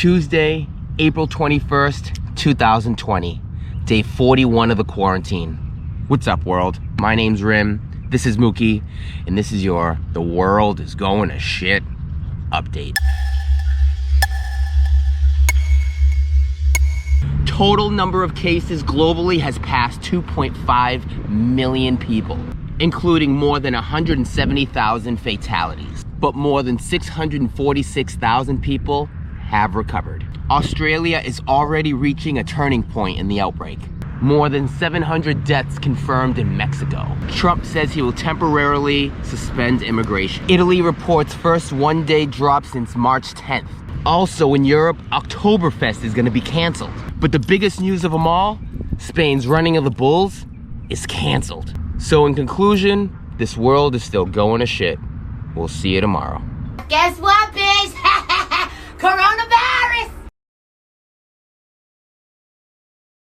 Tuesday, April 21st, 2020, day 41 of the quarantine. What's up, world? My name's Rim, this is Mookie, and this is your The World is Going to Shit update. Total number of cases globally has passed 2.5 million people, including more than 170,000 fatalities. But more than 646,000 people have recovered. Australia is already reaching a turning point in the outbreak. More than 700 deaths confirmed in Mexico. Trump says he will temporarily suspend immigration. Italy reports first one-day drop since March 10th. Also in Europe, Oktoberfest is gonna be canceled. But the biggest news of them all, Spain's running of the Bulls is canceled. So in conclusion, this world is still going to shit. We'll see you tomorrow. Guess what, bitch?